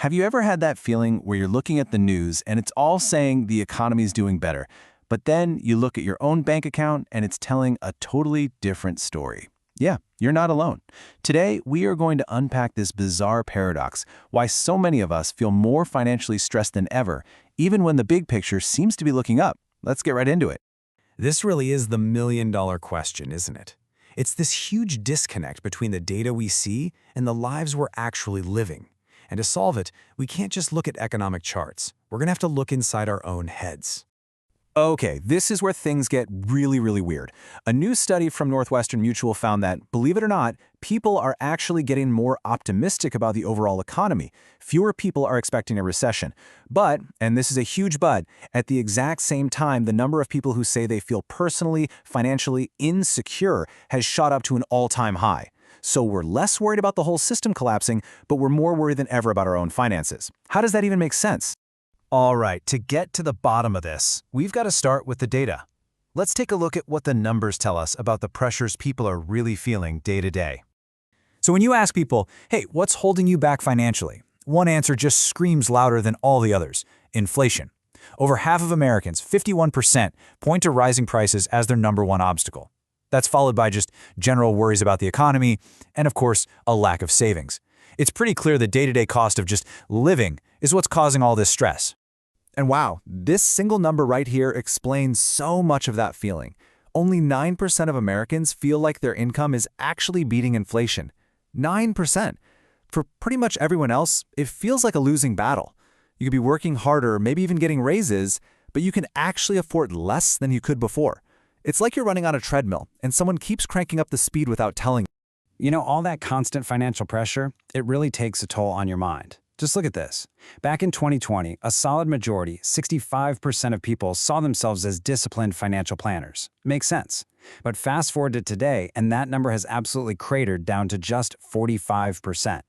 Have you ever had that feeling where you're looking at the news and it's all saying the economy's doing better, but then you look at your own bank account and it's telling a totally different story? Yeah, you're not alone. Today, we are going to unpack this bizarre paradox, why so many of us feel more financially stressed than ever, even when the big picture seems to be looking up. Let's get right into it. This really is the million-dollar question, isn't it? It's this huge disconnect between the data we see and the lives we're actually living. And to solve it, we can't just look at economic charts. We're going to have to look inside our own heads. Okay, this is where things get really weird. A new study from Northwestern Mutual found that, believe it or not, people are actually getting more optimistic about the overall economy. Fewer people are expecting a recession. But, and this is a huge but, at the exact same time, the number of people who say they feel personally, financially insecure has shot up to an all-time high. So we're less worried about the whole system collapsing, but we're more worried than ever about our own finances. How does that even make sense? All right, to get to the bottom of this, we've got to start with the data. Let's take a look at what the numbers tell us about the pressures people are really feeling day to day. So when you ask people, hey, what's holding you back financially? One answer just screams louder than all the others: inflation. Over half of Americans, 51%, point to rising prices as their number one obstacle. That's followed by just general worries about the economy and, of course, a lack of savings. It's pretty clear the day-to-day cost of just living is what's causing all this stress. And wow, this single number right here explains so much of that feeling. Only 9% of Americans feel like their income is actually beating inflation. 9%. For pretty much everyone else, it feels like a losing battle. You could be working harder, maybe even getting raises, but you can actually afford less than you could before. It's like you're running on a treadmill, and someone keeps cranking up the speed without telling you. You know, all that constant financial pressure, it really takes a toll on your mind. Just look at this. Back in 2020, a solid majority, 65% of people, saw themselves as disciplined financial planners. Makes sense. But fast forward to today, and that number has absolutely cratered down to just 45%.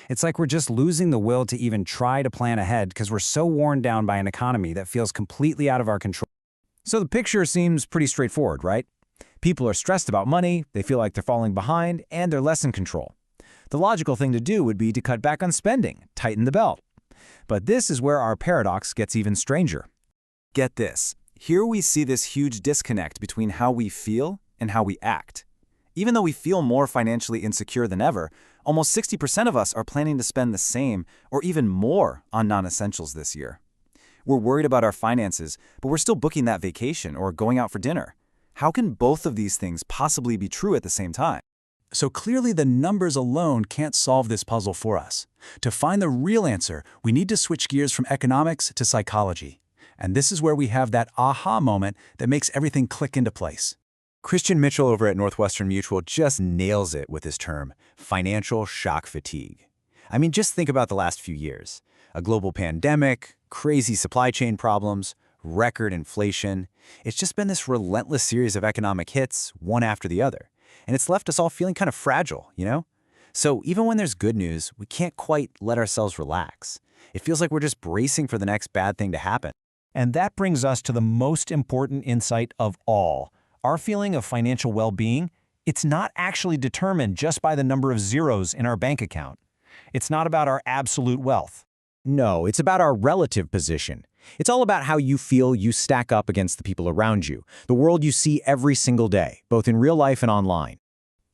It's like we're just losing the will to even try to plan ahead because we're so worn down by an economy that feels completely out of our control. So the picture seems pretty straightforward, right? People are stressed about money, they feel like they're falling behind, and they're less in control. The logical thing to do would be to cut back on spending, tighten the belt. But this is where our paradox gets even stranger. Get this. Here we see this huge disconnect between how we feel and how we act. Even though we feel more financially insecure than ever, almost 60% of us are planning to spend the same or even more on non-essentials this year. We're worried about our finances, but we're still booking that vacation or going out for dinner. How can both of these things possibly be true at the same time? So clearly the numbers alone can't solve this puzzle for us. To find the real answer, we need to switch gears from economics to psychology. And this is where we have that aha moment that makes everything click into place. Christian Mitchell over at Northwestern Mutual just nails it with his term, financial shock fatigue. I mean, just think about the last few years. A global pandemic, crazy supply chain problems, record inflation. It's just been this relentless series of economic hits, one after the other. And it's left us all feeling kind of fragile, you know? So even when there's good news, we can't quite let ourselves relax. It feels like we're just bracing for the next bad thing to happen. And that brings us to the most important insight of all. Our feeling of financial well-being, it's not actually determined just by the number of zeros in our bank account. It's not about our absolute wealth. No, it's about our relative position. It's all about how you feel you stack up against the people around you, the world you see every single day, both in real life and online.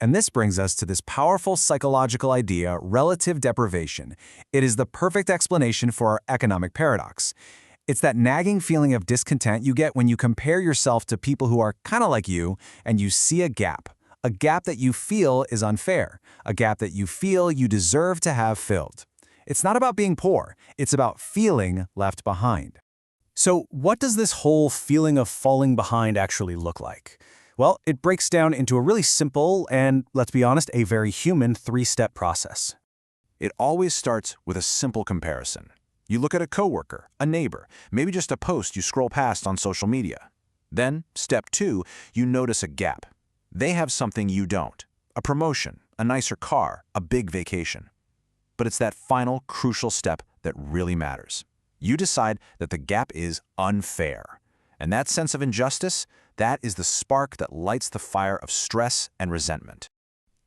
And this brings us to this powerful psychological idea, relative deprivation. It is the perfect explanation for our economic paradox. It's that nagging feeling of discontent you get when you compare yourself to people who are kind of like you, and you see a gap that you feel is unfair, a gap that you feel you deserve to have filled. It's not about being poor, it's about feeling left behind. So what does this whole feeling of falling behind actually look like? Well, it breaks down into a really simple and, let's be honest, a very human three-step process. It always starts with a simple comparison. You look at a coworker, a neighbor, maybe just a post you scroll past on social media. Then, step 2, you notice a gap. They have something you don't, a promotion, a nicer car, a big vacation. But it's that final crucial step that really matters. You decide that the gap is unfair. And that sense of injustice, that is the spark that lights the fire of stress and resentment.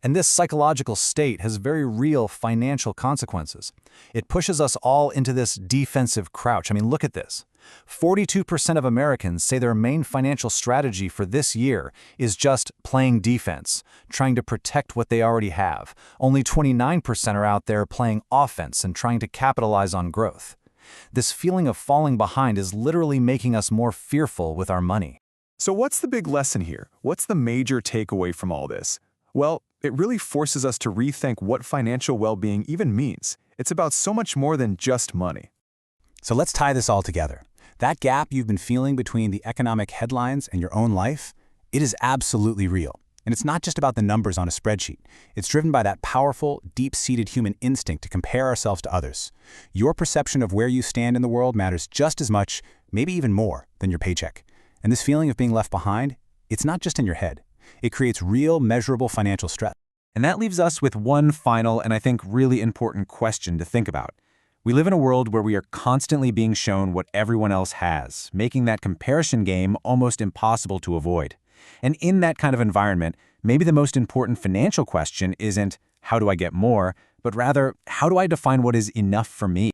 And this psychological state has very real financial consequences. It pushes us all into this defensive crouch. I mean, look at this. 42% of Americans say their main financial strategy for this year is just playing defense, trying to protect what they already have. Only 29% are out there playing offense and trying to capitalize on growth. This feeling of falling behind is literally making us more fearful with our money. So what's the big lesson here? What's the major takeaway from all this? Well, it really forces us to rethink what financial well-being even means. It's about so much more than just money. So let's tie this all together. That gap you've been feeling between the economic headlines and your own life, it is absolutely real. And it's not just about the numbers on a spreadsheet. It's driven by that powerful, deep-seated human instinct to compare ourselves to others. Your perception of where you stand in the world matters just as much, maybe even more, than your paycheck. And this feeling of being left behind, it's not just in your head. It creates real, measurable financial stress. And that leaves us with one final and I think really important question to think about. We live in a world where we are constantly being shown what everyone else has, making that comparison game almost impossible to avoid. And in that kind of environment, maybe the most important financial question isn't, how do I get more, but rather, how do I define what is enough for me?